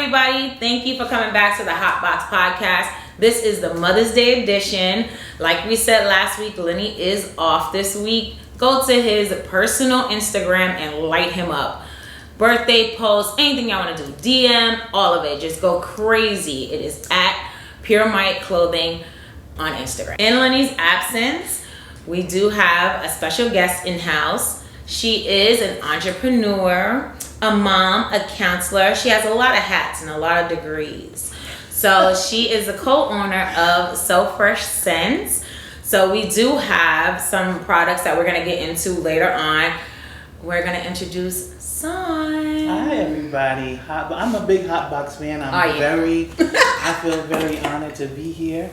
everybody. Thank you for coming back to the HotBox Podcast. This is the Mother's Day edition. Like we said last week, Lenny is off this week. Go to his personal Instagram and light him up. Birthday posts, anything y'all want to do, DM, all of it. Just go crazy. It is at Pure Might Clothing on Instagram. In Lenny's absence, we do have a special guest in-house. She is an entrepreneur, a mom, a counselor. She has a lot of hats and a lot of degrees. So she is the co-owner of So Fresh Scents. So we do have some products that we're going to get into later on. We're going to introduce Saun. Hi everybody. I'm a big HotBox fan. I feel very honored to be here.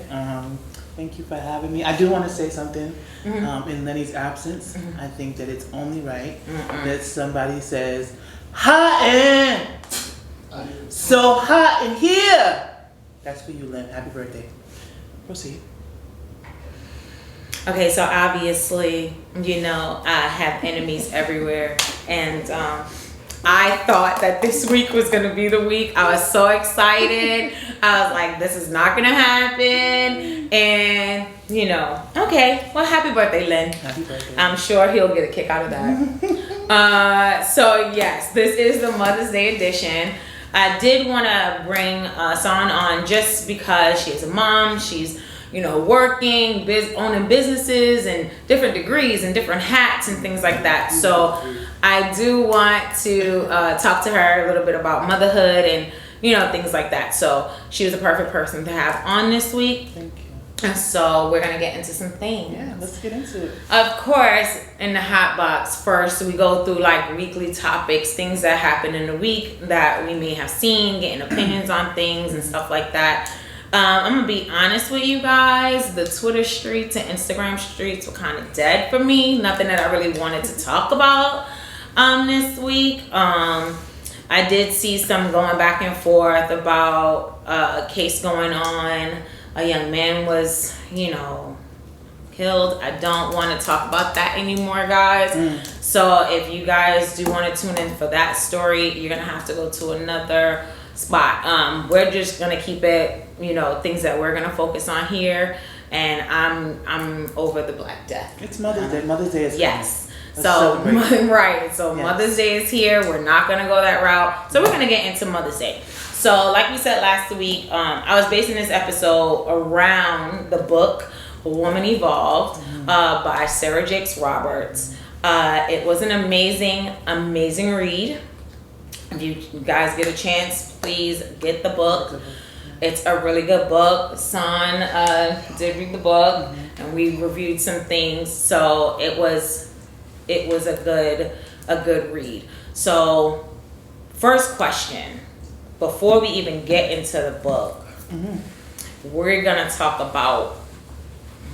Thank you for having me. I do want to say something. In Lenny's absence, I think that it's only right that somebody says, hot in! So hot in here! That's for you, Len. Happy birthday. Proceed. Okay, so obviously, I have enemies everywhere. And I thought that this week was going to be the week. I was so excited. I was like, this is not going to happen. And, okay. Well, happy birthday, Len. Happy birthday. I'm sure he'll get a kick out of that. So, yes, this is the Mother's Day edition. I did want to bring Saun on just because she is a mom. She's working, owning businesses and different degrees and different hats and things like that. So I do want to talk to her a little bit about motherhood and, things like that. So she was a perfect person to have on this week. Thank you. And so we're going to get into some things. Yeah, let's get into it. Of course, in the hot box, first we go through like weekly topics, things that happen in the week that we may have seen, getting opinions on things and stuff like that. I'm gonna be honest with you guys. The Twitter streets and Instagram streets were kind of dead for me. Nothing that I really wanted to talk about this week. I did see some going back and forth about a case going on. A young man was, killed. I don't want to talk about that anymore, guys. So if you guys do want to tune in for that story, you're gonna have to go to another spot. We're just gonna keep it, things that we're gonna focus on here, and I'm over the Black Death. It's Mother's Day. Mother's Day is yes. So right. So yes. Mother's Day is here. We're not gonna go that route. So we're gonna get into Mother's Day. So like we said last week, I was basing this episode around the book A Woman Evolved by Sarah Jakes Roberts. It was an amazing read. If you guys get a chance, please get the book. It's a really good book. Saun did read the book, and we reviewed some things. So it was a good read. So first question, before we even get into the book, we're gonna talk about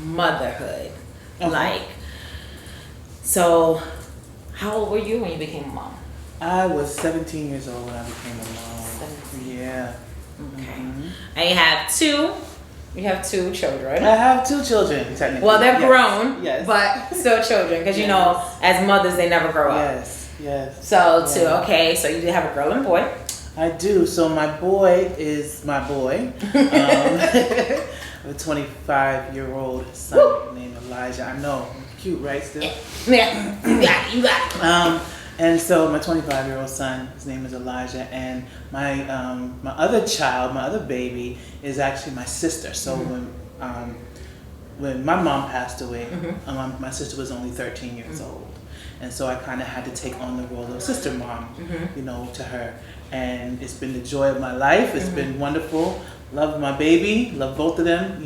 motherhood. Okay. So how old were you when you became a mom? I was 17 years old when I became a mom. 17. Yeah. Okay. And you have two children. I have two children, technically. Well, they're grown, yes. But still children. Because, as mothers, they never grow up. Yes. So, okay. So you do have a girl and a boy. I do. So my boy is my boy. I have a 25-year-old son named Elijah. I know. Cute, right, still? Yeah. You got it. And so my 25-year-old son, his name is Elijah, and my other child, my other baby, is actually my sister. So when my mom passed away, my sister was only 13 years old, and so I kind of had to take on the role of sister mom, to her. And it's been the joy of my life. It's been wonderful. Love my baby, love both of them,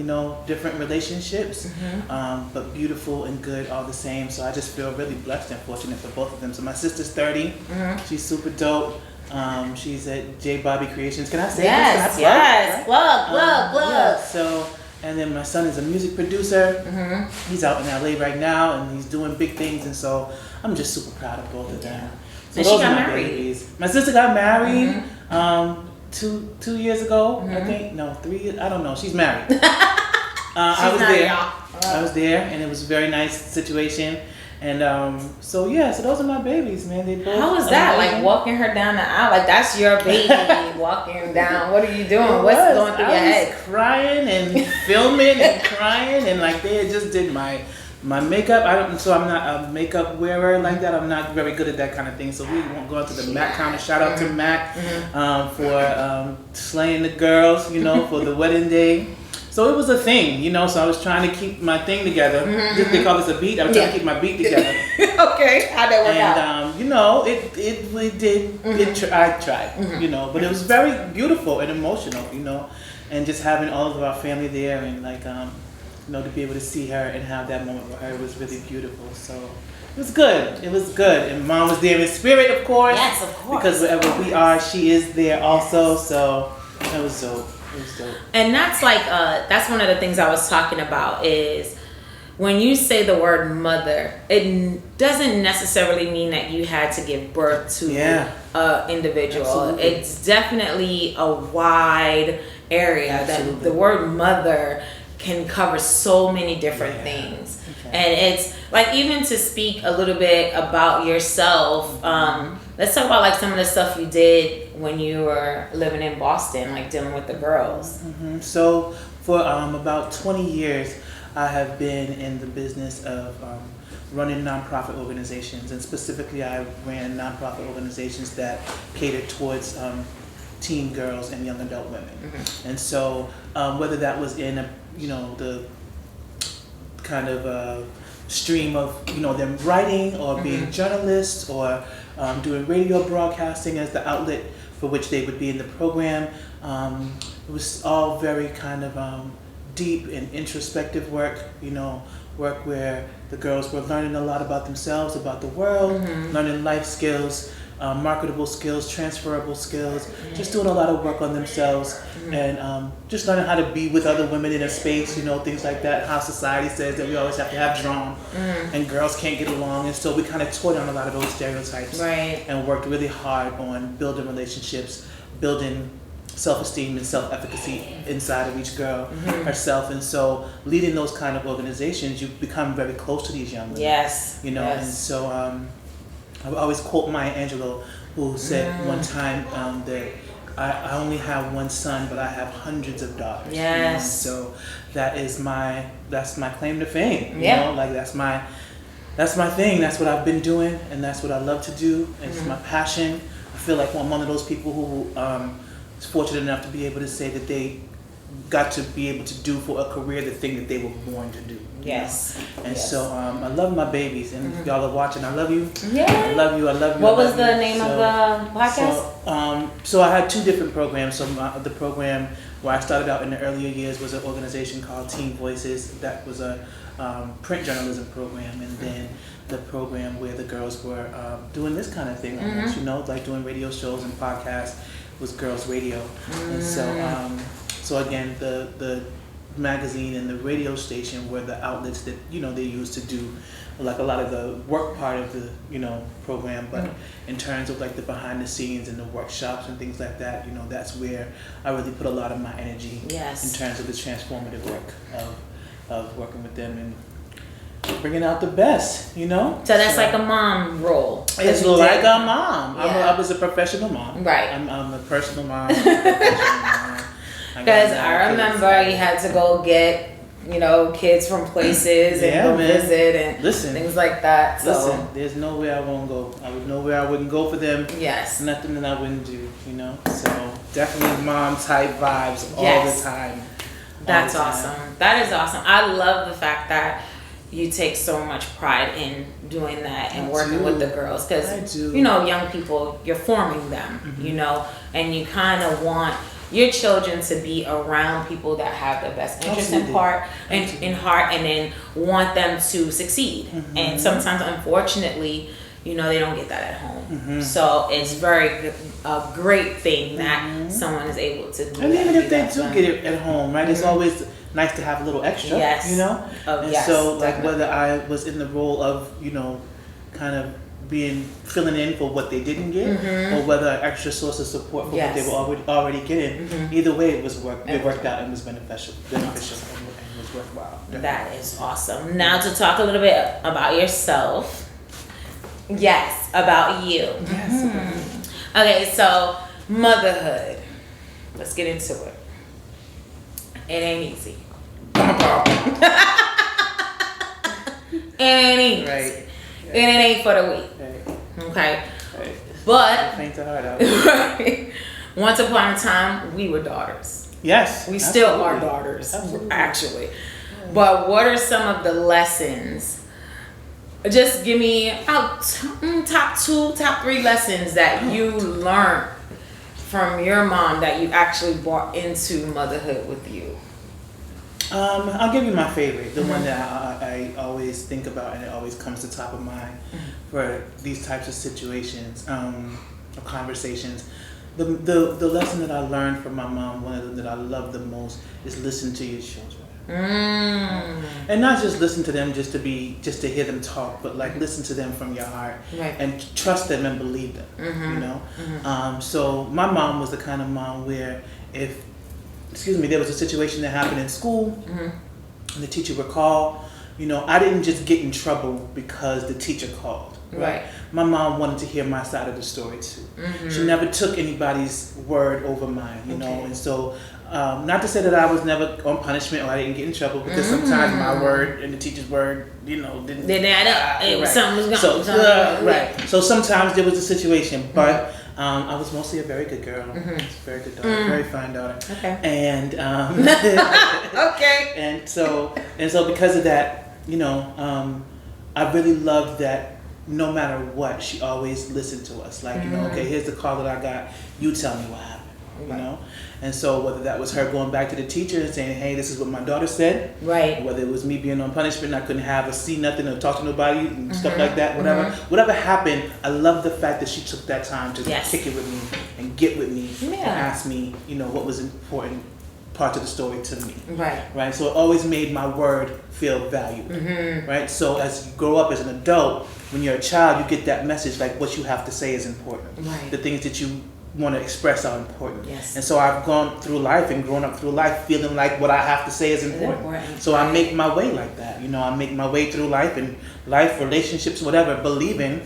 different relationships, but beautiful and good all the same. So I just feel really blessed and fortunate for both of them. So my sister's 30, she's super dope. She's at J. Bobby Creations. Can I say this? Yes. Plug. Yeah, so, and then my son is a music producer. He's out in LA right now, and he's doing big things. And so I'm just super proud of both of them. So and those she got are my married. babies. My sister got married. 2 years ago, I think. No, 3 years. I don't know. She's married. I was there. I was there, and it was a very nice situation. So those are my babies, man. They both. How was that? Like walking her down the aisle? Like that's your baby walking down. What are you doing? What's going through your head? I was crying and filming and crying, and like they had just did my makeup. I'm not a makeup wearer like that. I'm not very good at that kind of thing. So we won't go into the Mac counter. Shout out to Mac for slaying the girls, for the wedding day. So it was a thing, so I was trying to keep my thing together. They call this a beat. I was trying to keep my beat together. Okay, how'd that work out? It did. I tried, but it was very beautiful and emotional, and just having all of our family there and to be able to see her and have that moment with her was really beautiful. So it was good. It was good. And Mom was there in spirit, of course. Yes, of course. Because wherever we are, she is there also. So it was dope. And that's that's one of the things I was talking about is when you say the word mother, it doesn't necessarily mean that you had to give birth to an individual. Absolutely. It's definitely a wide area. Absolutely. That the word mother can cover so many different things. Okay. And it's even to speak a little bit about yourself, let's talk about some of the stuff you did when you were living in Boston, dealing with the girls. Mm-hmm. So for about 20 years, I have been in the business of running nonprofit organizations, and specifically I ran nonprofit organizations that catered towards teen girls and young adult women. Mm-hmm. And so whether that was in the kind of stream of them writing or being journalists or doing radio broadcasting as the outlet for which they would be in the program. It was all very kind of deep and introspective work, work where the girls were learning a lot about themselves, about the world, learning life skills, marketable skills, transferable skills, just doing a lot of work on themselves and just learning how to be with other women in a space, things like that, how society says that we always have to have drama and girls can't get along. And so we kind of tore down a lot of those stereotypes and worked really hard on building relationships, building self-esteem and self-efficacy inside of each girl herself. And so leading those kind of organizations, you become very close to these young women. Yes. And so I always quote Maya Angelou, who said one time that I only have one son, but I have hundreds of daughters. Yes. So that's my claim to fame. That's my thing. That's what I've been doing, and that's what I love to do. And it's my passion. I feel like I'm one of those people who is fortunate enough to be able to say that they got to be able to do for a career the thing that they were born to do. Yes. And so I love my babies, and if y'all are watching, I love you. Yeah. I love you. What was the name of the podcast? So I had two different programs. So the program where I started out in the earlier years was an organization called Teen Voices. That was a print journalism program, and then the program where the girls were doing this kind of thing, almost, doing radio shows and podcasts, was Girls Radio. And so again, the magazine and the radio station were the outlets that they used to do a lot of the work part of the program, but in terms of the behind the scenes and the workshops and things like that, that's where I really put a lot of my energy in terms of the transformative work of working with them and bringing out the best, So that's like a mom role. It's like a mom. I was a professional mom. Right. I'm a personal mom. Because I remember you had to go get, kids from places and go visit and things like that. So. Listen, there's nowhere I won't go. I would nowhere I wouldn't go for them. Yes. Nothing that I wouldn't do, So definitely mom type vibes all the time. That's awesome. That is awesome. I love the fact that you take so much pride in doing that and working with the girls, because young people, you're forming them, and you kind of want your children to be around people that have the best interest in heart, and then want them to succeed. And sometimes, unfortunately, they don't get that at home. So it's a great thing that someone is able to do. And even if they do get it at home, right? It's always nice to have a little extra, So whether I was in the role of, kind of filling in for what they didn't get, or whether an extra source of support for what they were already getting, either way it worked out and was beneficial. it's worthwhile. Definitely. That is awesome. Now to talk a little bit about yourself. Yes, about you. Yes. Mm-hmm. Okay, so motherhood. Let's get into it. It ain't easy. It ain't easy. Right. And it ain't for the weak. Right. Okay. Right. But Faint the heart out. right. Once upon a time, we were daughters. Yes. We absolutely. still are daughters, actually. But what are some of the lessons? Just give me top 2, top 3 lessons that you learned from your mom that you actually brought into motherhood with you. I'll give you my favorite, the one that I always think about and it always comes to top of mind for these types of situations or conversations. The lesson that I learned from my mom, one of them that I love the most, is listen to your children. And not just listen to them just to hear them talk, but like listen to them from your heart, right. And trust them and believe them. You know. So my mom was the kind of mom where if there was a situation that happened in school, and the teacher would call, you know, I didn't just get in trouble because the teacher called. Right. My mom wanted to hear my side of the story too. She never took anybody's word over mine, you know, and so. Not to say that I was never on punishment or I didn't get in trouble because sometimes my word and the teacher's word, you know, didn't add up. Right. Something was going on. Right. So sometimes there was a situation, but I was mostly a very good girl. A very good daughter, very fine daughter. Okay. And okay. And so because of that, you know, I really loved that. No matter what, she always listened to us. Like, you know, okay, here's the call that I got. You tell me what happened. You know, and so whether that was her going back to the teacher and saying, "Hey, this is what my daughter said," right? Or whether it was me being on punishment, and I couldn't have or see nothing or talk to nobody and stuff like that. Whatever happened, I love the fact that she took that time to kick it with me and get with me and ask me, you know, what was important part of the story to me. Right. So it always made my word feel valuable. Right. So as you grow up as an adult, when you're a child, you get that message like what you have to say is important. Right. The things that you want to express are important. Yes. And so I've gone through life and grown up through life feeling like what I have to say is important. So I make my way like that. You know, I make my way through life and life, relationships, whatever, believing,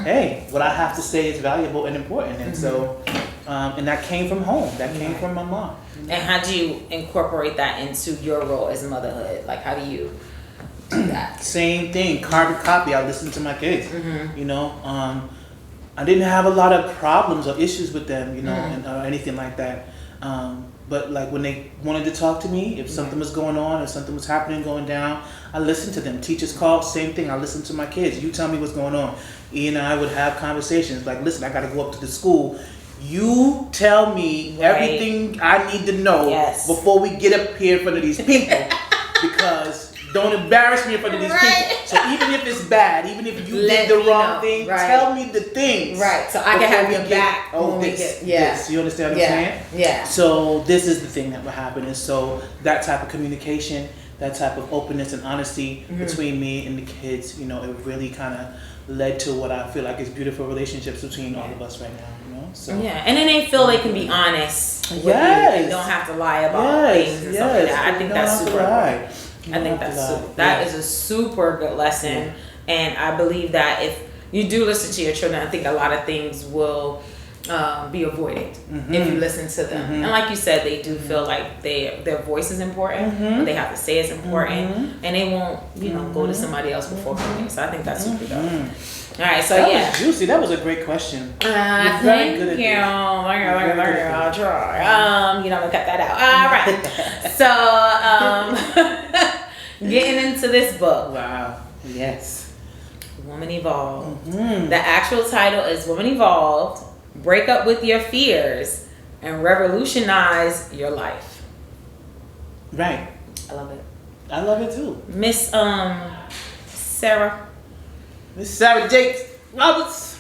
hey, what I have to say is valuable and important. And so, and that came from home. That came from my mom. And how do you incorporate that into your role as motherhood? Like, how do you do that? Same thing, carbon copy. I listen to my kids, you know. I didn't have a lot of problems or issues with them, you know, or anything like that. But like when they wanted to talk to me, if something was going on or something was happening, going down, I listened to them. Teachers called, same thing. I listened to my kids. You tell me what's going on. E and I would have conversations like, listen, I got to go up to the school. You tell me everything I need to know before we get up here in front of these people because don't embarrass me in front of these people. So even if it's bad, even if you did the wrong thing, tell me the things. Right. So I can have your back. This. You understand what I'm saying? Yeah. So this is the thing that would happen. And so that type of communication, that type of openness and honesty between me and the kids, you know, it really kind of led to what I feel like is beautiful relationships between all of us right now. You know? So and then they feel they can be honest with you and don't have to lie about things and stuff like that. I think that's super important. I think that is a super good lesson, and I believe that if you do listen to your children, I think a lot of things will be avoided if you listen to them. And like you said, they do feel like their voice is important, what they have to say is important, and they won't, you know, go to somebody else before coming. So I think that's super dope. All right, so that was juicy. That was a great question. You're very good at it. I'll try. You know, I'm gonna cut that out. All right. So, getting into this book. Wow. Yes. Woman Evolved. The actual title is Woman Evolved. Break up with your fears and revolutionize your life. Right. I love it. I love it too. Miss Sarah. Miss Sarah Jakes Roberts.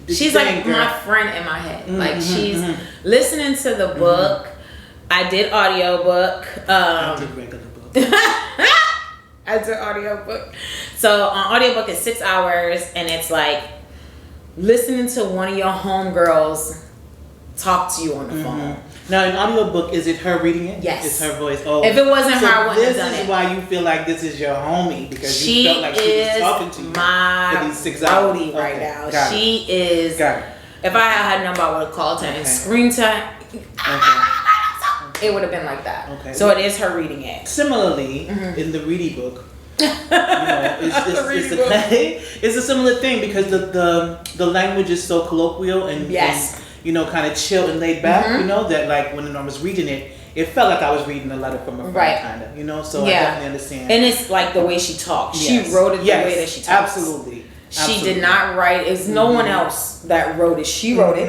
She's like my friend in my head. Like she's listening to the book. I did audiobook. I did regular book. I did audiobook. So audiobook is 6 hours and it's like listening to one of your homegirls talk to you on the phone. Now, in audiobook, is it her reading it? Yes. It's her voice. Oh, if it wasn't her, I wouldn't have done it. This is why you feel like this is your homie, because she you felt like she was talking to you. My these 6 hours. roadie right now. Got she it. is. Got it. If I had her number, I would have called her and screamed to her. It would have been like that. Okay. So it is her reading it. Similarly, in the reading book, it's a similar thing, because the language is so colloquial and kind of chill and laid back. That like when I was reading it, it felt like I was reading a letter from a friend, kind of. So I definitely understand. And it's like the way she talks. Yes. She wrote it the way that she talks. Absolutely. She did not write. It's no one else that wrote it. She wrote it.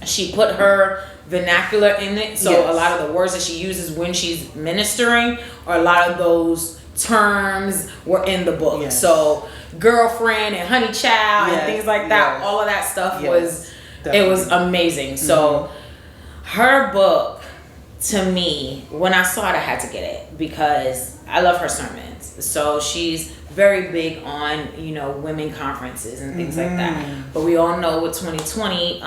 She put her vernacular in it. So a lot of the words that she uses when she's ministering, or a lot of those terms were in the book. Yes. So girlfriend and honey child and things like that. All of that stuff was amazing. So her book, to me, when I saw it, I had to get it because I love her sermons. So she's very big on women conferences and things like that. But we all know with 2020,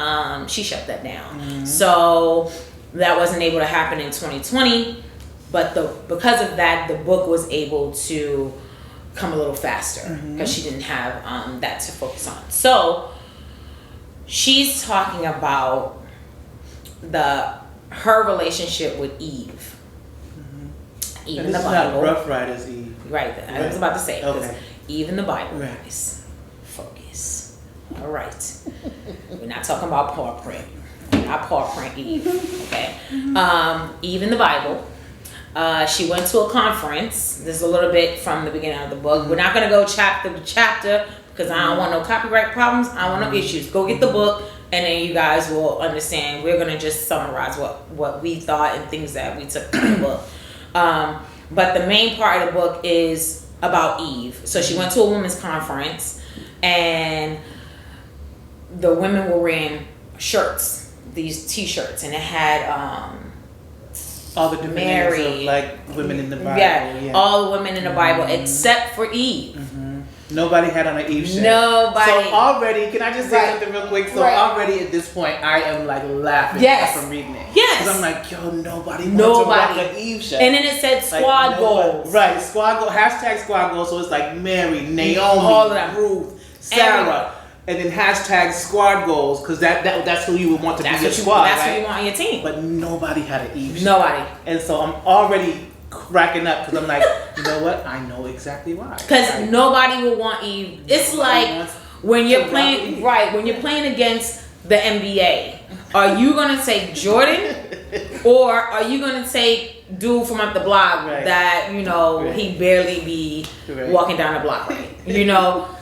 she shut that down. So that wasn't able to happen in 2020. But because of that, the book was able to come a little faster because she didn't have that to focus on. So she's talking about her relationship with Eve. Eve in the Bible. Not Rough Riders Eve. Right. I was about to say, because Okay. Eve in the Bible, guys. Focus. All right. We're not talking about paw print. Not paw print Eve. Okay. Eve in the Bible. She went to a conference. This is a little bit from the beginning of the book. We're not going to go chapter to chapter because I don't want no copyright problems. I don't want no issues. Go get the book, and then you guys will understand. We're going to just summarize what we thought and things that we took from the book. But the main part of the book is about Eve. So she went to a women's conference, and the women were wearing shirts, these T-shirts, and it had all the different names of like women in the Bible. Yeah, all the women in the Bible except for Eve. Nobody had on an Eve shirt. Nobody. So already, can I just say something real quick? So already at this point, I am like laughing from reading it. Yes. Because I'm like, nobody wants to rock an Eve shirt. And then it said squad goals. Right, squad goals. Hashtag squad goals. So it's like Mary, Naomi, all of them. Ruth, Sarah. And then hashtag squad goals, because that's who you would want to be your squad. That's who you want on your team. But nobody had an Eve shirt. Nobody. And so I'm already cracking up because I'm like, you know what? I know exactly why. Because nobody will want Eve. It's like when you're playing, when you're playing against the NBA, are you gonna take Jordan, or are you gonna take dude from up the block that he barely be walking down the block,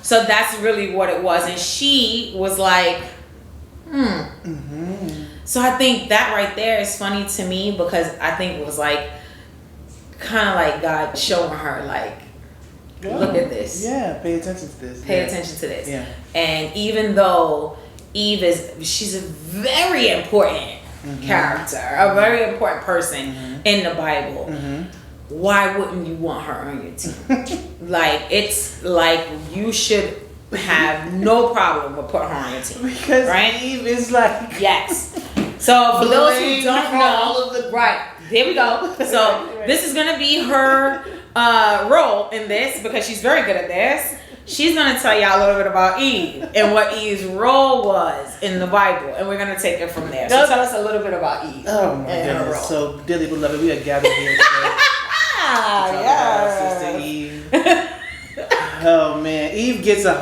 So that's really what it was, and she was like, So I think that right there is funny to me because I think it was like kind of like God showing her like, look at this. Yeah, pay attention to this. Pay attention to this. Yeah. And even though Eve she's a very important character, a very important person in the Bible. Why wouldn't you want her on your team? Like, it's like you should have no problem with putting her on your team. Because Eve is like... Yes. So for those who don't know... There we go. So this is going to be her role in this because she's very good at this. She's going to tell y'all a little bit about Eve and what Eve's role was in the Bible. And we're going to take it from there. So tell us a little bit about Eve. Oh my goodness. So, dearly beloved, we are gathered here today. Sister Eve. Oh man, Eve gets a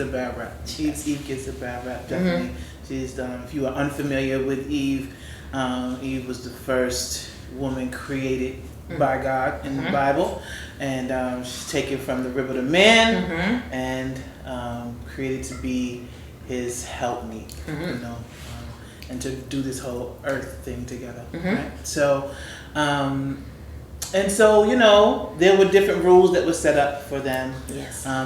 bad rap. Eve gets a bad rap, definitely. She's if you are unfamiliar with Eve, Eve was the first woman created by God in the Bible, and she's taken from the rib of the man and created to be his helpmeet, and to do this whole earth thing together. Right? So. And so, there were different rules that were set up for them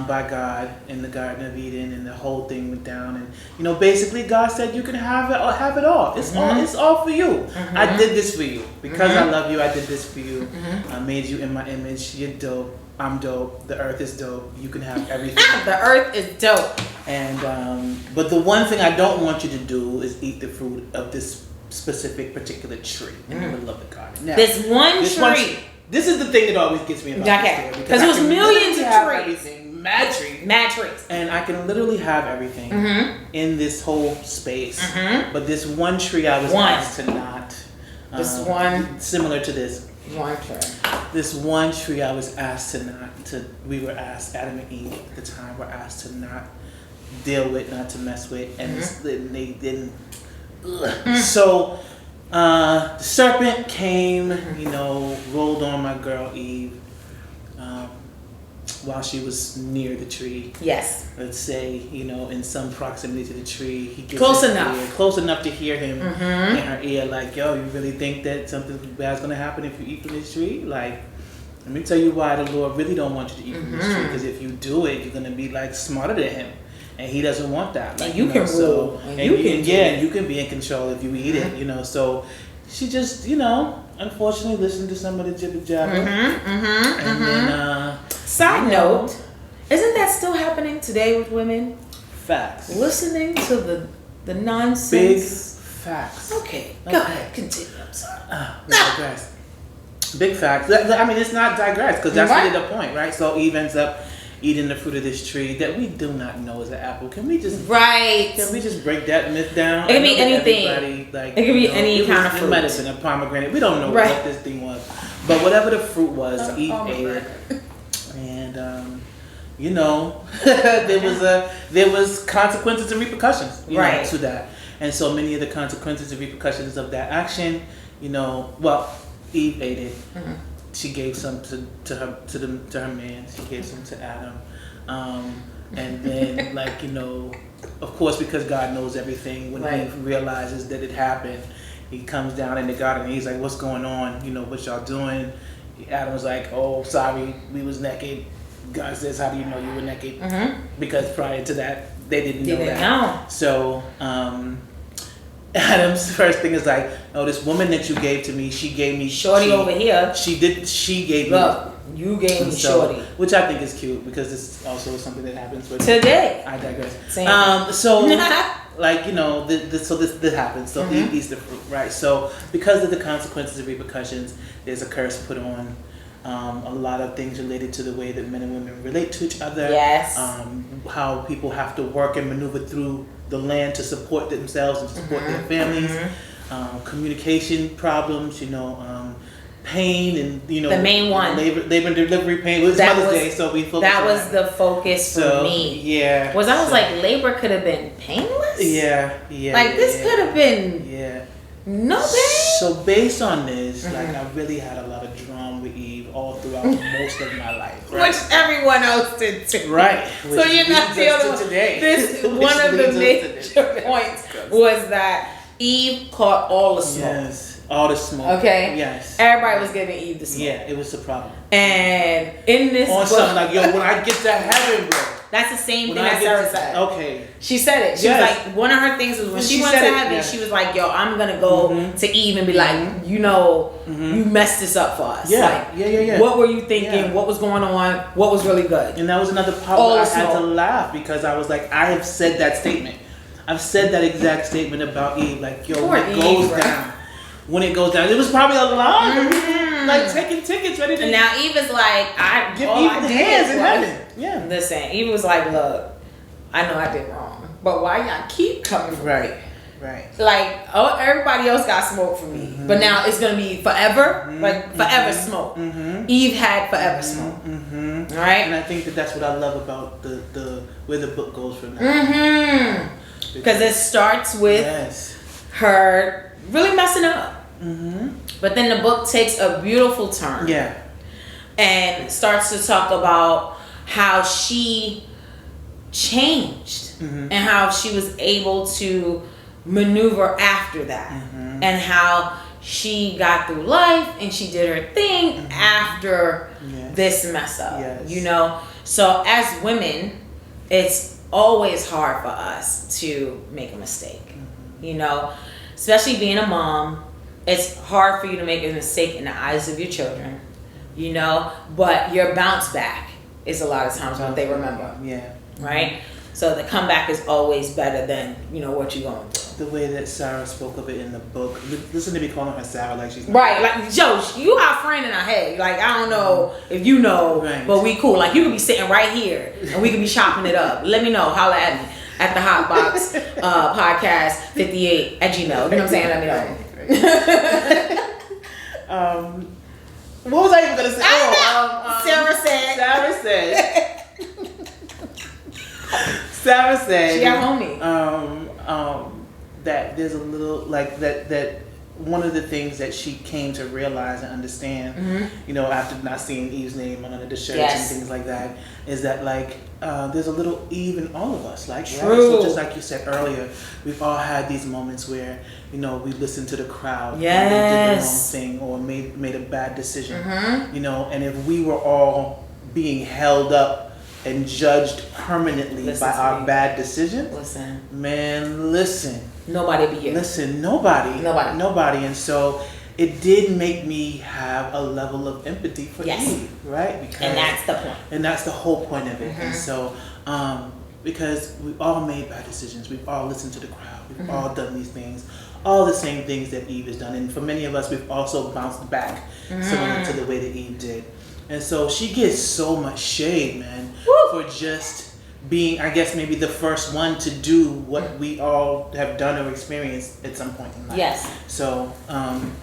by God in the Garden of Eden, and the whole thing went down. And, basically God said, you can have it all. It's all for you. I did this for you. Because I love you, I did this for you. I made you in my image. You're dope. I'm dope. The earth is dope. You can have everything. The earth is dope. And but the one thing I don't want you to do is eat the fruit of this specific particular tree in the middle of the garden. Now, this one tree. This is the thing that always gets me about this story, because it was millions of trees. Everything, mad trees, and I can literally have everything in this whole space. But this one tree I was asked to not. This one, similar to this. One tree. This one tree I was asked to not to. We were asked, Adam and Eve at the time were asked to not deal with, not to mess with, and they didn't. So the serpent came, rolled on my girl Eve while she was near the tree. Yes. Let's say, in some proximity to the tree. He gets close enough. Close enough to hear him in her ear, like, yo, you really think that something bad's going to happen if you eat from this tree? Like, let me tell you why the Lord really don't want you to eat from this tree, because if you do it, you're going to be, like, smarter than him. And he doesn't want that. Like, and you can rule. And you can be in control if you eat it, So she just, unfortunately listened to some of the jibber jabber. And then, side note, isn't that still happening today with women? Facts. Listening to the nonsense. Big facts. Okay, go ahead, continue. I'm sorry. Digress. Big facts. I mean, it's not digress, because that's really the point, right? So Eve ends up eating the fruit of this tree that we do not know is an apple. Can we just break that myth down? It could be anything. Like, it could be any kind of fruit. It might have been a pomegranate. We don't know what this thing was, but whatever the fruit was, Eve ate it, and there was consequences and repercussions to that, and so many of the consequences and repercussions of that action, Eve ate it. She gave some to her man. She gave some to Adam, and then of course, because God knows everything, when he realizes that it happened, he comes down in the garden and he's like, "What's going on? What y'all doing?" Adam was like, "Oh, sorry, we was naked." God says, "How do you know you were naked?" Because prior to that, they didn't know that. So Adam's first thing is like, "Oh, this woman that you gave to me, she gave me shorty over here. She gave me. You gave me shorty," which I think is cute, because this also is something that happens with today. I digress. Same. So this happens. So he eats the fruit, right? So because of the consequences and repercussions, there's a curse put on a lot of things related to the way that men and women relate to each other. Yes. How people have to work and maneuver through the land to support themselves and to support their families. Communication problems, pain, and the main one, labor and delivery pain. It was Mother's Day, so we focused. That was the focus for me. Yeah. I was like, labor could have been painless. Yeah. Like this could have been. Yeah. No pain. So based on this, I really had a lot of drama with Eve all throughout most of my life, right? Which everyone else did too. Right. So you're not the only one. Today. This one of the major points was that Eve caught all the smoke. Yes, all the smoke. Okay. Yes. Everybody was giving Eve the smoke. Yeah, it was a problem. And in this on something like, yo, when I get to heaven, bro. That's the same thing that Sarah said. Okay. She said it. She was like, one of her things was when she went to heaven, she was like, yo, I'm going to go to Eve and be like, you messed this up for us. Yeah. Like, what were you thinking? Yeah. What was going on? What was really good? And that was another part where I had to laugh, because I was like, I have said that statement. I've said that exact statement about Eve. Like, yo, when it goes down. When it goes down. It was probably a line. Like, taking tickets, ready to... And now Eve is like, I give Eve the hands in heaven. Yeah. Listen, Eve was like, look, I know I did wrong, but why y'all keep coming for me? Right. Like, everybody else got smoke for me, but now it's gonna be forever, forever smoke. Eve had forever smoke. All right. And I think that's what I love about the where the book goes from now. Because it starts with her really messing up. But then the book takes a beautiful turn. Yeah. And starts to talk about how she changed and how she was able to maneuver after that, and how she got through life and she did her thing after this mess up. So as women, it's always hard for us to make a mistake. Especially being a mom, it's hard for you to make a mistake in the eyes of your children, but your bounce back is a lot of times what they remember. Yeah. Right? So the comeback is always better than, what you're going through. The way that Sarah spoke of it in the book. Listen to me calling her Sarah like she's not right. Like, Joe, you our friend in our head. Like, I don't know if you know, but we cool. Like, you could be sitting right here and we could be chopping it up. Let me know. Holla at me at the HotBox Podcast 58 at Gmail. You know what I'm saying? Let me know. What was I even gonna say? Sarah said. Sarah said. She our homie. That there's a little like that. One of the things that she came to realize and understand, after not seeing Eve's name on the shirts and things like that, is that like there's a little Eve in all of us. Like, so just like you said earlier, we've all had these moments where we listened to the crowd, and they did the wrong thing or made a bad decision, and if we were all being held up and judged permanently by our bad decision, listen. Nobody be here. Listen, nobody. And so it did make me have a level of empathy for Eve, right? And that's the point. And that's the whole point of it. And so, because we all made bad decisions. We've all listened to the crowd. We've all done these things. All the same things that Eve has done. And for many of us, we've also bounced back similar to the way that Eve did. And so she gets so much shade, man, for just being, I guess, maybe the first one to do what we all have done or experienced at some point in life. Yes. So, I'm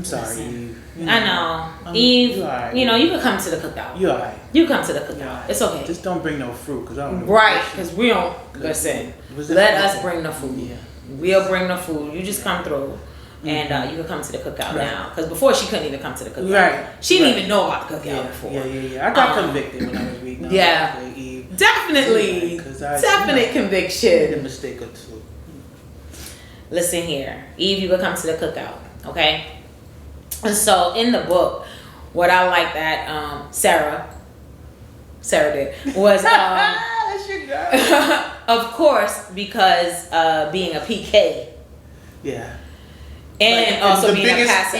sorry, Eve. I know. Eve, you could come to the cookout. You're all right. You come to the cookout. It's okay. Just don't bring no fruit, because I don't know. Right, because we don't, listen, let us bring the food. Yeah. We'll bring the food. You just come through. And you can come to the cookout now. Because before she couldn't even come to the cookout. Right. She didn't even know about the cookout before. Yeah. I got convicted when I was reading. Eve. Definitely. Definite conviction. Made a mistake or two. Listen here. Eve, you could come to the cookout. Okay? And so in the book, what I like that Sarah did was that's your girl. of course, because being a PK. Yeah. And also being a passer.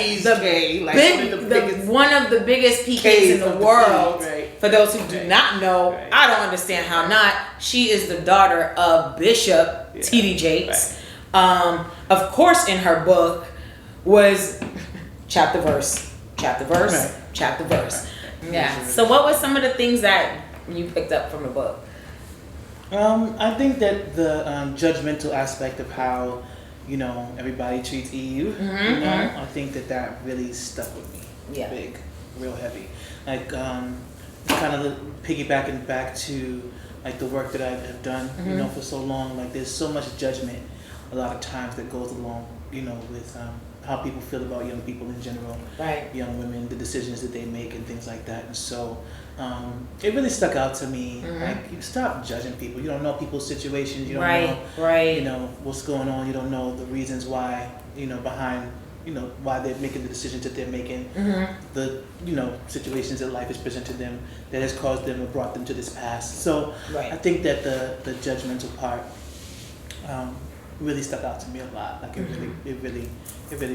One of the biggest PKs in the world. For those who do not know, I don't understand how not. She is the daughter of Bishop T.D. Jakes. Of course, in her book was chapter verse. Yeah. So what were some of the things that you picked up from the book? I think that the judgmental aspect of how everybody treats Eve. I think that really stuck with me. Yeah. Big, real heavy. Like kind of piggybacking back to like the work that I have done, for so long. Like there's so much judgment a lot of times that goes along, with how people feel about young people in general, right? Young women, the decisions that they make and things like that. And so it really stuck out to me. Like, you stop judging people. You don't know people's situations. You don't know, what's going on. You don't know the reasons why, behind, why they're making the decisions that they're making. The, situations that life has presented them that has caused them or brought them to this past. So I think that the judgmental part really stuck out to me a lot. Like it really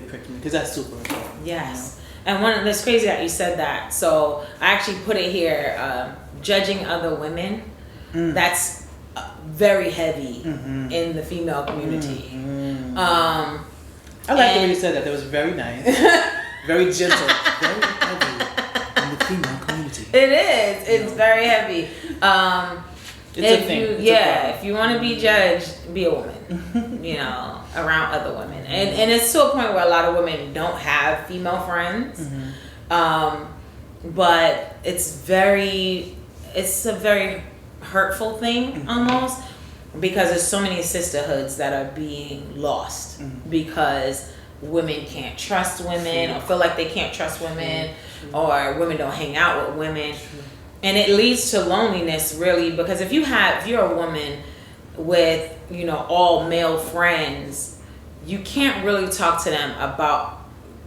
pricked me, because that's super important. Yes. And it's crazy that you said that. So I actually put it here, judging other women. That's very heavy in the female community. I like the way you said that. That was very nice, very gentle, very heavy in the female community. It is. It's very heavy. It's a thing. If you want to be judged, be a woman. Around other women, and it's to a point where a lot of women don't have female friends. But it's a very hurtful thing almost, because there's so many sisterhoods that are being lost because women can't trust women or feel like they can't trust women, or women don't hang out with women. And it leads to loneliness, really, because if you're a woman with, all male friends, you can't really talk to them about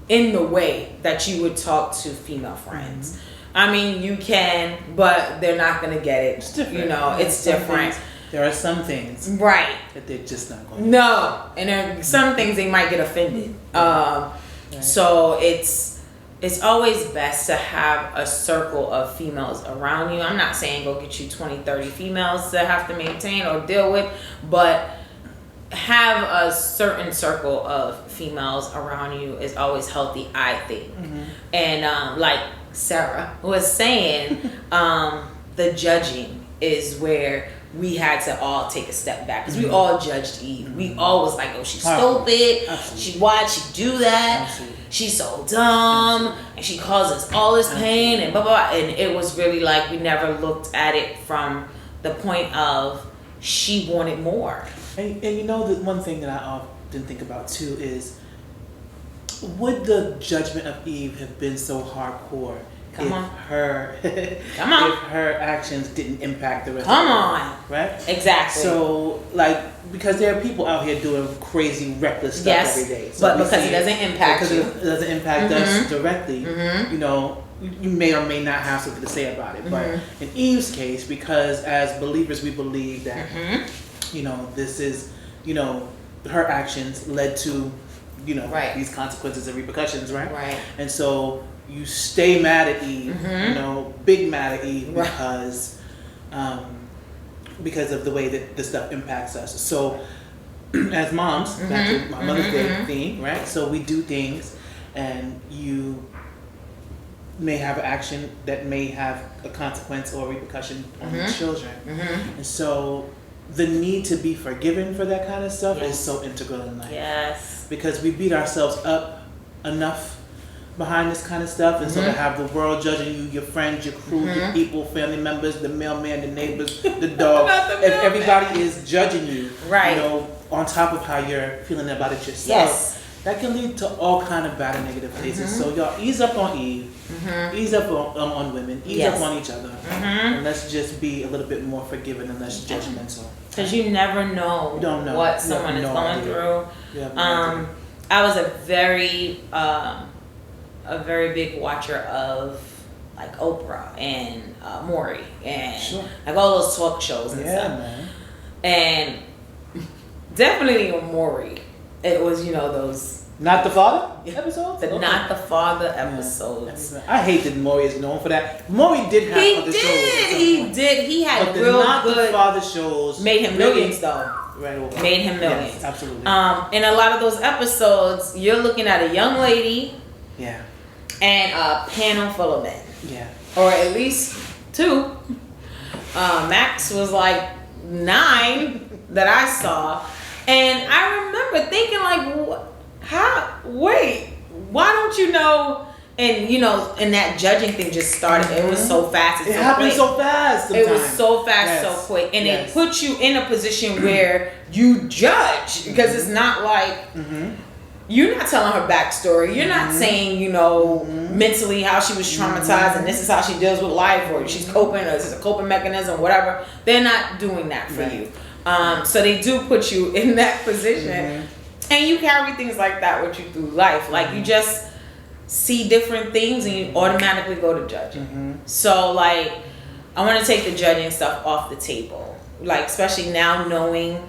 in the way that you would talk to female friends. I mean, you can, but they're not going to get it. It's different. It's different. There are some things. Right. That they're just not going to. No. And there are some things they might get offended. So it's it's always best to have a circle of females around you. I'm not saying go get you 20, 30 females to have to maintain or deal with, but have a certain circle of females around you is always healthy, I think. And like Sarah was saying, the judging is where we had to all take a step back, because we all judged Eve. We all was like, oh, she's stupid. Absolutely. Why'd she do that? Absolutely. She's so dumb, and she causes all this pain, and blah, blah, blah. And it was really like, we never looked at it from the point of she wanted more. And you know, the one thing that I often think about too is, would the judgment of Eve have been so hardcore if her actions didn't impact the rest of the world, right? Exactly. So, like, because there are people out here doing crazy, reckless stuff every day. So but because it doesn't impact you. Because it doesn't impact us directly, you know, you may or may not have something to say about it. But in Eve's case, because as believers we believe that, you know, this is, you know, her actions led to, you know, these consequences and repercussions, right? Right. And so you stay mad at Eve, you know, big mad at Eve because of the way that this stuff impacts us. So as moms, back to my Mother's Day theme, right? So we do things, and you may have an action that may have a consequence or repercussion on your children. And so the need to be forgiven for that kind of stuff is so integral in life. Yes. Because we beat ourselves up enough behind this kind of stuff, and so to have the world judging you, your friends, your crew, your people, family members, the mailman, the neighbors, the dog, if everybody is judging you, you know, on top of how you're feeling about it yourself, that can lead to all kind of bad and negative places. So y'all ease up on Eve, ease up on women, ease up on each other, and let's just be a little bit more forgiving and less judgmental. Because you never know, what someone is going through. I was a very big watcher of like Oprah and Maury and like all those talk shows and stuff. Man. And definitely on Maury, it was, you know, those Not the Father episodes? Not the Father episodes. I hate that Maury is known for that. Maury did have other shows. He did. He had but real Not good. The Father shows made him millions though. Right over. Made him millions. Yes, absolutely. In a lot of those episodes, you're looking at a young lady. Yeah. And a panel full of men. Yeah. Or at least 2. Max was like 9 that I saw. And I remember thinking like, why don't you know? And you know, and that judging thing just started. It was so fast. It happened so fast. It was so fast, so quick. And it puts you in a position where you judge. Because it's not like... You're not telling her backstory. You're not saying, you know, mentally how she was traumatized and this is how she deals with life, or she's coping, or this is a coping mechanism, whatever. They're not doing that for you. So they do put you in that position. And you carry things like that with you through life. Like you just see different things and you automatically go to judging. So like, I want to take the judging stuff off the table. Like, especially now knowing,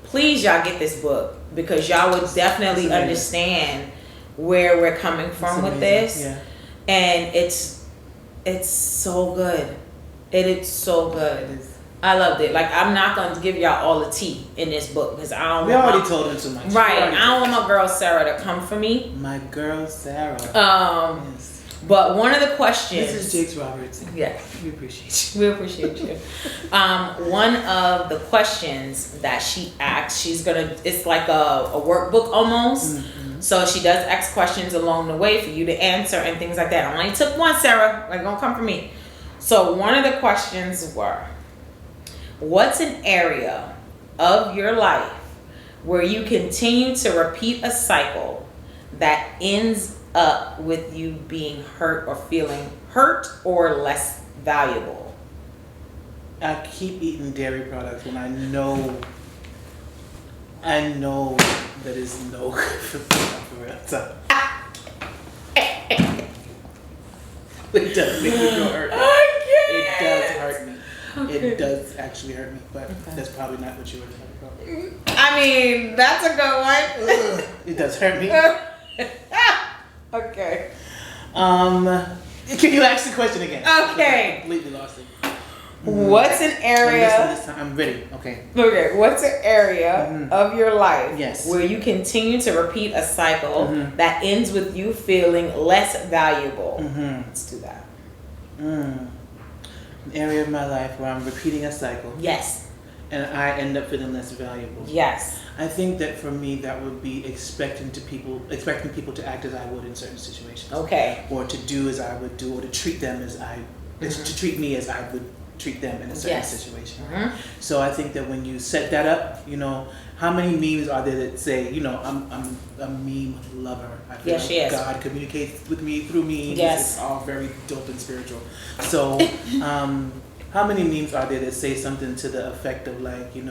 please y'all get this book. Because y'all would definitely understand where we're coming from with this. And it's so good. It is so good. I loved it. Like, I'm not going to give y'all all the tea in this book. Because I don't want already told them too much. Right. I don't want my girl Sarah to come for me. My girl Sarah. But one of the questions... This is Jakes Roberts. Yeah. We appreciate you. We appreciate you. One of the questions that she asks, it's like a workbook almost. So she does ask questions along the way for you to answer and things like that. I only took one, Sarah. Like, don't come for me. So one of the questions were, what's an area of your life where you continue to repeat a cycle that ends up with you being hurt or feeling hurt or less valuable? I keep eating dairy products when I know that it's no good for real. So. It does make me feel hurt. It does hurt me. Okay. It does actually hurt me, but that's probably not what you were talking about. I mean, that's a good one. It does hurt me. Okay. Can you ask the question again? Okay. I completely lost it. What's an area? This time. I'm ready. Okay. Okay. What's an area of your life where you continue to repeat a cycle that ends with you feeling less valuable? Let's do that. An area of my life where I'm repeating a cycle. Yes. And I end up feeling less valuable. Yes. I think that for me, that would be expecting people to act as I would in certain situations. Okay. Or to do as I would do, or to treat them as to treat me as I would treat them in a certain situation. So I think that when you set that up, how many memes are there that say, I'm a meme lover. I feel like God communicates with me through memes. Yes. It's all very dope and spiritual. So how many memes are there that say something to the effect of like, you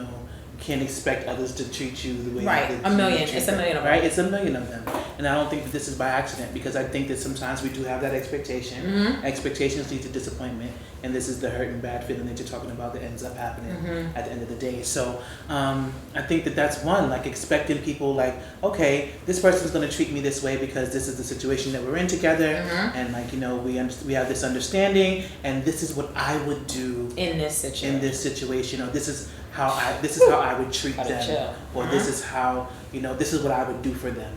can't expect others to treat you the way right. that a million. It's a million of them. Right? It's a million of them. And I don't think that this is by accident, because I think that sometimes we do have that expectation. Expectations lead to disappointment, and this is the hurt and bad feeling that you're talking about that ends up happening at the end of the day. So I think that that's one, like expecting people like, okay, this person's going to treat me this way because this is the situation that we're in together, and like, we have this understanding, and this is what I would do in this situation, or this is how I would treat them, or this is how, this is what I would do for them,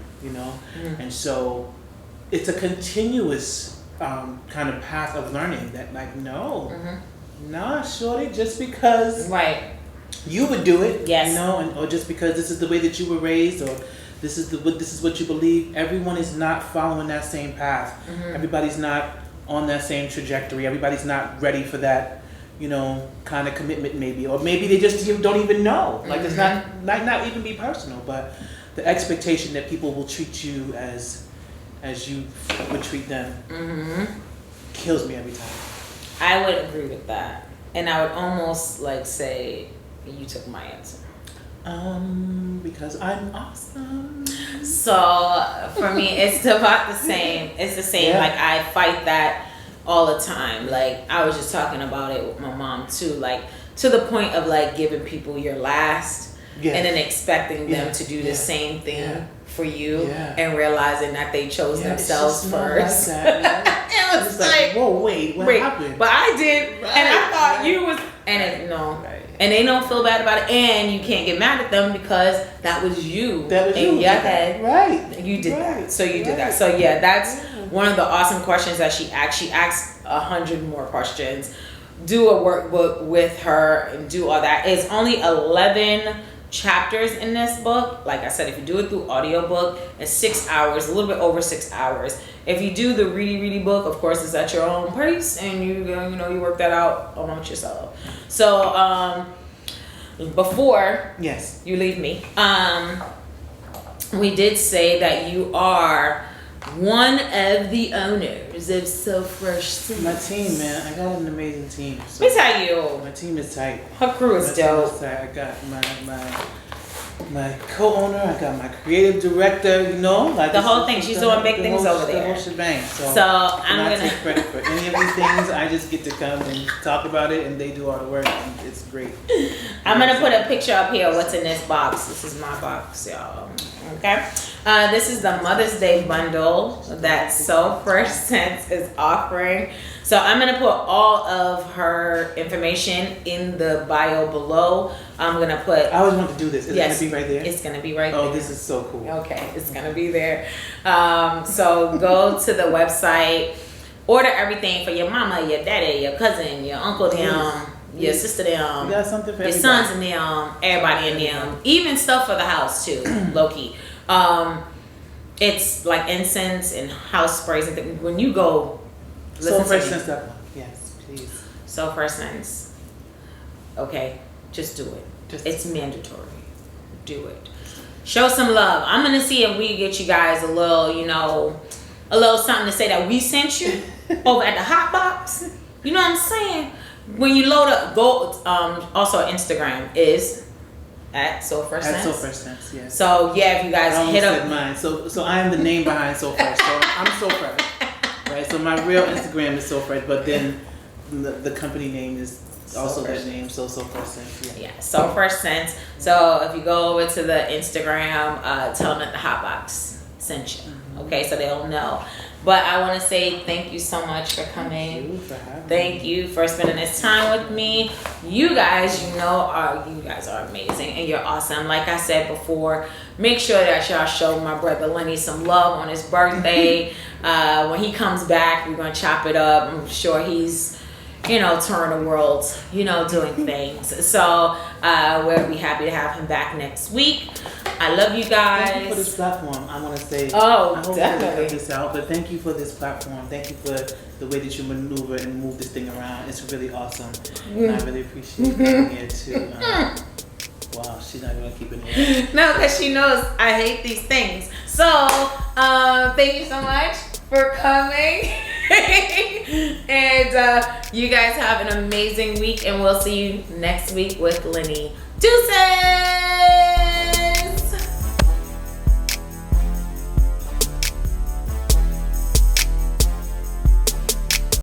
and so it's a continuous kind of path of learning that like, nah, shorty, just because you would do it, or just because this is the way that you were raised, or this is what you believe. Everyone is not following that same path. Everybody's not on that same trajectory. Everybody's not ready for that, kind of commitment maybe, or maybe they just don't even know. Like it's not even be personal, but the expectation that people will treat you as you would treat them kills me every time. I would agree with that, and I would almost like say you took my answer. Because I'm awesome. So for me, it's about the same. It's the same. Like I fight that all the time. Like I was just talking about it with my mom too, like to the point of like giving people your last and then expecting them to do the same thing for you and realizing that they chose themselves first. Like that, it was like, whoa, wait, what happened? But I did, and I thought you was, and and they don't feel bad about it, and you can't get mad at them because that was you. That was in you. your head. Right. You did that. So you did that. So yeah, that's one of the awesome questions that she asked. She asked 100 more questions. Do a workbook with her and do all that. It's only 11 chapters in this book. Like I said, if you do it through audiobook, it's 6 hours, a little bit over 6 hours. If you do the ready book, of course, it's at your own pace, and you work that out amongst yourself. So before you leave me, we did say that you are one of the owners of So Fresh Sense. My team, man, I got an amazing team. So let me tell you, my team is tight. Her crew is dope. I got my co-owner, I got my creative director, like the whole thing. She's doing big things over there. The whole shebang. So I'm gonna take credit for any of these things. I just get to come and talk about it, and they do all the work, and it's great. I'm gonna put a picture up here. What's in this box? This is my box, y'all. Okay. This is the Mother's Day bundle that So Fresh Sense is offering. So I'm going to put all of her information in the bio below. I'm going to put... I always want to do this. Is it going to be right there? It's going to be right there. Oh, this is so cool. Okay, it's going to be there. So go to the website. Order everything for your mama, your daddy, your cousin, your uncle, your sister, them. You got something for your sons and them, everybody in them. Even stuff for the house too, low key. It's like incense and house sprays and things. When you go, So Fresh Sense. Yes, please. So Fresh Sense. Okay, just do it. It's mandatory. Do it. Show some love. I'm gonna see if we get you guys a little something to say that we sent you over at the HotBox. You know what I'm saying? When you load up, go. Also, Instagram is at So Fresh Sense. At So Fresh Sense, yes. So yeah, if you guys hit up mine. So I am the name behind So Fresh. So I'm So Fresh, right? So my real Instagram is So Fresh, but then the company name is also that name. So Fresh Sense. Yeah. So Fresh Sense. So if you go over to the Instagram, tell them that the HotBox sent you. Okay, so they'll know. But I want to say thank you so much for coming. Thank you for having me. Thank you for spending this time with me. You guys, you guys are amazing and you're awesome. Like I said before, make sure that y'all show my brother Lenny some love on his birthday. When he comes back, we're gonna chop it up. I'm sure he's, touring the world, doing things. So we'll be happy to have him back next week. I love you guys. Thank you for this platform. I want to say, I hope definitely I cut this out, but thank you for this platform. Thank you for the way that you maneuver and move this thing around. It's really awesome. And I really appreciate being here too. Wow, she's not going to keep it in. No, because she knows I hate these things. So, thank you so much for coming. And you guys have an amazing week, and we'll see you next week with Lenny. Deuces!